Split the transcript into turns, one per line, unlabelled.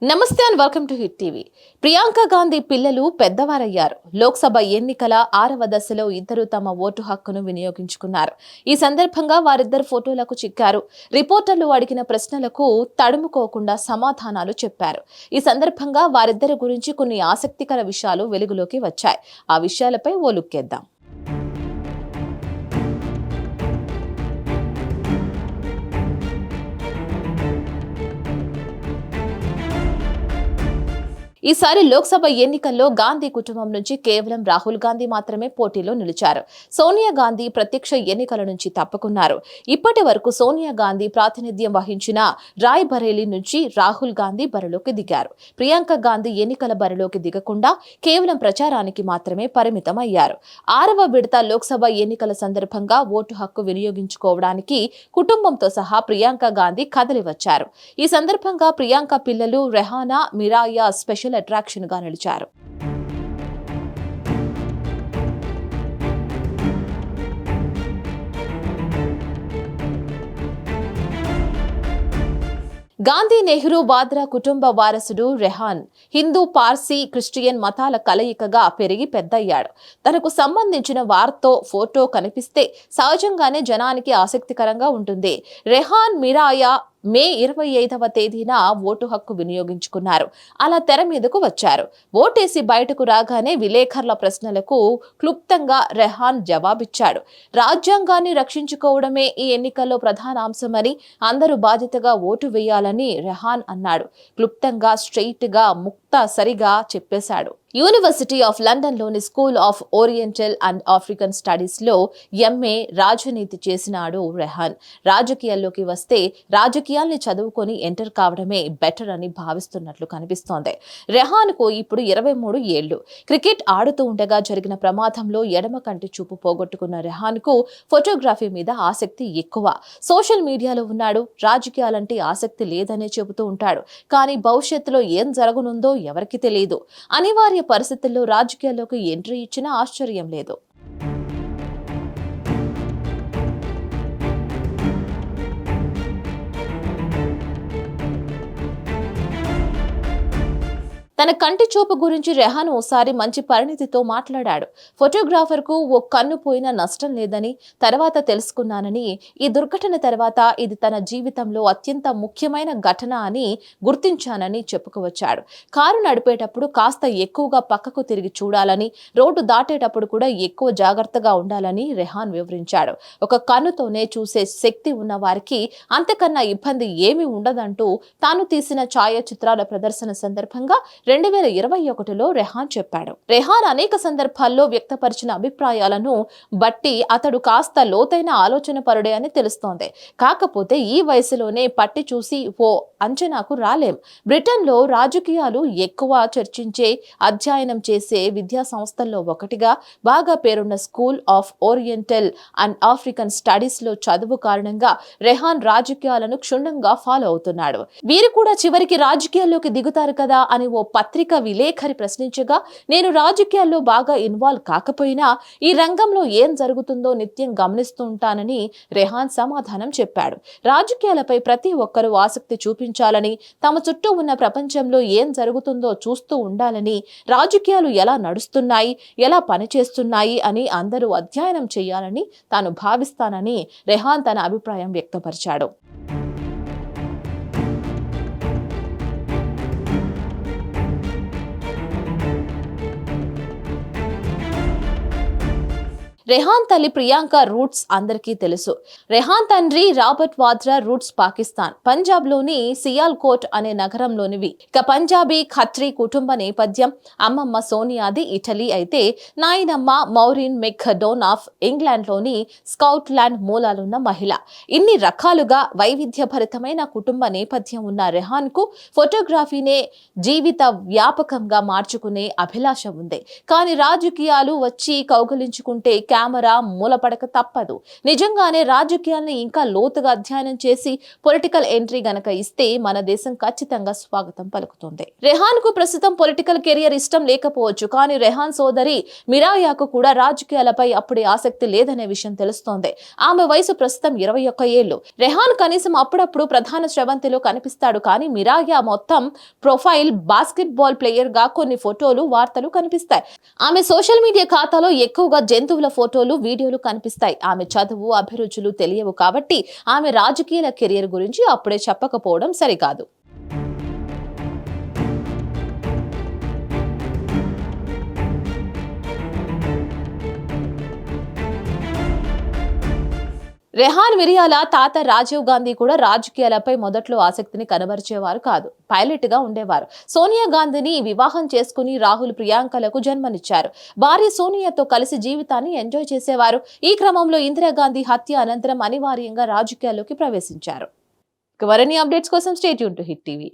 నమస్తే and welcome to hit TV. Priyanka Gandhi పిల్లలు పెద్దవారయ్యారు. లోక్సభ ఎన్నికల 6వ దశలో ఇద్దరు తమ ఓటు హక్కును వినియోగించుకున్నారు. ఈ సందర్భంగా వారిద్దరు ఫోటోలకు చిక్కారు. రిపోర్టర్లు అడిగిన ప్రశ్నలకు తడుముకోకుండా సమాధానాలు చెప్పారు. ఈ సందర్భంగా వారిద్దరి గురించి కొన్ని ఆసక్తికర విషయాలు వెలుగులోకి వచ్చాయి. ఆ విషయాలపై ఓ లుక్కేద్దాం. ఈసారి లోక్సభ ఎన్నికల్లో గాంధీ కుటుంబం నుంచి కేవలం రాహుల్ గాంధీ మాత్రమే పోటీలో నిలిచారు. సోనియా గాంధీ ప్రత్యక్ష ఎన్నికల నుంచి తప్పుకున్నారు. ఇప్పటి వరకు సోనియా గాంధీ ప్రాతినిధ్యం వహించిన రాయ్ బరేలీ నుంచి రాహుల్ గాంధీ బరిలోకి దిగారు. ప్రియాంక గాంధీ ఎన్నికల బరిలోకి దిగకుండా కేవలం ప్రచారానికి మాత్రమే పరిమితం అయ్యారు. 6వ విడత లోక్సభ ఎన్నికల సందర్భంగా ఓటు హక్కు వినియోగించుకోవడానికి కుటుంబంతో సహా ప్రియాంక గాంధీ కదలి వచ్చారు. ఈ సందర్భంగా ప్రియాంక పిల్లలు రెహానా, మిరాయా స్పెషల్ అట్రాక్షన్ గా నిలిచారు. గాంధీ, నెహ్రూ, వాద్రా కుటుంబ వారసుడు రెహాన్ హిందూ, పార్సీ, క్రిస్టియన్ మతాల కలయికగా పెరిగి పెద్దయ్యాడు. తనకు సంబంధించిన వారితో ఫోటో కనిపిస్తే సహజంగానే జనానికి ఆసక్తికరంగా ఉంటుంది. రెహాన్, మిరాయా మే 25వ తేదీన ఓటు హక్కు వినియోగించుకున్నారు. అలా తెర మీదకు వచ్చారు. ఓటేసి బయటకు రాగానే విలేకరుల ప్రశ్నలకు క్లుప్తంగా రెహాన్ జవాబిచ్చాడు. రాజ్యాంగాన్ని రక్షించుకోవడమే ఈ ఎన్నికల్లో ప్రధాన అంశమని, అందరూ బాధ్యతగా ఓటు వేయాలని రెహాన్ అన్నాడు. క్లుప్తంగా, స్ట్రెయిట్ గా, సరిగా చెప్పేశాడు. యూనివర్సిటీ ఆఫ్ లండన్ లోని school of oriental and African studies లో ఎంఏ రాజనీతి చేసినాడు రెహాన్. రాజకీయాల్లోకి వస్తే రాజకీయాల్ని చదువుకొని ఎంటర్ కావడమే బెటర్ అని భావిస్తున్నట్లు కనిపిస్తోంది. రెహాన్ కు ఇప్పుడు 23 ఏళ్లు. క్రికెట్ ఆడుతూ ఉండగా జరిగిన ప్రమాదంలో ఎడమ కంటి చూపు పోగొట్టుకున్న రెహాన్ కు ఫోటోగ్రఫీ మీద ఆసక్తి ఎక్కువ. సోషల్ మీడియాలో ఉన్నాడు. రాజకీయాలంటే ఆసక్తి లేదనే చెబుతూ ఉంటాడు. కానీ భవిష్యత్తులో ఏం జరగనుందో ఎవరికి తెలియదు. అనివార్య పరిస్థితుల్లో రాజకీయాల్లోకి ఎంట్రీ ఇచ్చినా ఆశ్చర్యం లేదు. తన కంటి చూపు గురించి రెహాన్ ఓసారి మంచి పరిణితితో మాట్లాడాడు. ఫోటోగ్రాఫర్ కు ఓ కన్ను పోయినా నష్టం లేదని తర్వాత తెలుసుకున్నానని, ఈ దుర్ఘటన తర్వాత ఇది తన జీవితంలో అత్యంత ముఖ్యమైన ఘటన అని గుర్తించానని చెప్పుకోవచ్చాడు. కారు నడిపేటప్పుడు కాస్త ఎక్కువగా పక్కకు తిరిగి చూడాలని, రోడ్డు దాటేటప్పుడు కూడా ఎక్కువ జాగ్రత్తగా ఉండాలని రెహాన్ వివరించాడు. ఒక కన్నుతోనే చూసే శక్తి ఉన్న వారికి అంతకన్నా ఇబ్బంది ఏమీ ఉండదంటూ తాను తీసిన ఛాయాచిత్రాల ప్రదర్శన సందర్భంగా 2021లో రెహాన్ చెప్పాడు. రెహాన్ అనేక సందర్భాల్లో వ్యక్తపరిచిన అభిప్రాయాలను బట్టి అతడు కాస్త లోతైన ఆలోచన పరుడే అని తెలుస్తోంది. కాకపోతే ఈ వయసులోనే పట్టి చూసి ఓ అంచనాకు రాలేం. బ్రిటన్లో రాజకీయాలు ఎక్కువ చర్చించే, అధ్యయనం చేసే విద్యా సంస్థల్లో ఒకటిగా బాగా పేరున్న school of oriental and African studies లో చదువు కారణంగా రెహాన్ రాజకీయాలను క్షుణ్ణంగా ఫాలో అవుతున్నాడు. వీరు కూడా చివరికి రాజకీయాల్లోకి దిగుతారు కదా అని ఓ పత్రిక విలేకరి ప్రశ్నించగా, నేను రాజకీయాల్లో బాగా ఇన్వాల్వ్ కాకపోయినా ఈ రంగంలో ఏం జరుగుతుందో నిత్యం గమనిస్తూ ఉంటానని రెహాన్ సమాధానం చెప్పాడు. రాజకీయాలపై ప్రతి ఒక్కరూ ఆసక్తి చూపించాలని, తమ చుట్టూ ఉన్న ప్రపంచంలో ఏం జరుగుతుందో చూస్తూ ఉండాలని, రాజకీయాలు ఎలా నడుస్తున్నాయి, ఎలా పనిచేస్తున్నాయి అని అందరూ అధ్యయనం చేయాలని తాను భావిస్తానని రెహాన్ తన అభిప్రాయం వ్యక్తపరిచాడు. రెహాన్ తల్లి ప్రియాంక రూట్స్ అందరికీ తెలుసు. రెహాన్ తండ్రి రాబర్ట్ వాద్రా రూట్స్ పాకిస్తాన్, పంజాబ్ లోని సియాల్కోట్ అనే నగరంలోనివి. ఇక పంజాబీ ఖత్రీ కుటుంబ నేపథ్యం. అమ్మమ్మ సోనియాది ఇటలీ అయితే నాయనమ్మ మౌరిన్ మెక్డోన్ ఆఫ్ ఇంగ్లాండ్ లోని స్కౌట్లాండ్ మూలాలున్న మహిళ. ఇన్ని రకాలుగా వైవిధ్యభరితమైన కుటుంబ నేపథ్యం ఉన్న రెహాన్ కు ఫోటోగ్రఫీనే జీవిత వ్యాపకంగా మార్చుకునే అభిలాష ఉంది. కానీ రాజకీయాలు వచ్చి కౌగలించుకుంటే కెమెరా మూలపడక తప్పదు. నిజంగానే రాజకీయాలను ఇంకా లోతుగా అధ్యయనం చేసి పొలిటికల్ ఎంట్రీ గనక ఇస్తే మన దేశం ఖచ్చితంగా స్వాగతం పలుకుతుంది. రెహాన్ కు ప్రస్తుతం పొలిటికల్ కెరియర్ ఇష్టం లేకపోవచ్చు, కానీ రెహాన్ సోదరి మిరాయాకు కూడా రాజకీయాలపై అప్పుడే ఆసక్తి లేదనే విషయం తెలుస్తోంది. ఆమె వయసు ప్రస్తుతం 21 ఏళ్లు. రెహాన్ కనీసం అప్పుడప్పుడు ప్రధాన స్రవంతిలో కనిపిస్తాడు, కానీ మిరాయా మొత్తం ప్రొఫైల్ బాస్కెట్ బాల్ ప్లేయర్ గా కొన్ని ఫోటోలు వార్తలు కనిపిస్తాయి. ఆమె సోషల్ మీడియా ఖాతాలో ఎక్కువగా జంతువుల ఫోటోలు వీడియోలు కనిపిస్తాయి. ఆమె చదువు అభిరుచులు తెలియవు కాబట్టి ఆమె రాజకీయ కెరియర్ గురించి అప్పుడే చెప్పకపోవడం సరికాదు. రెహాన్ మిరియాల తాత రాజీవ్ గాంధీ కూడా రాజకీయాలపై మొదట్లో ఆసక్తిని కనబరిచేవారు కాదు. పైలట్ గా ఉండేవారు. సోనియా గాంధీని వివాహం చేసుకుని రాహుల్ ప్రియాంకలకు జన్మనిచ్చారు. భార్య సోనియాతో కలిసి జీవితాన్ని ఎంజాయ్ చేసేవారు. ఈ క్రమంలో ఇందిరాగాంధీ హత్య అనంతరం అనివార్యంగా రాజకీయాల్లోకి ప్రవేశించారు. మరిన్ని అప్డేట్స్ కోసం stay tune to hit TV.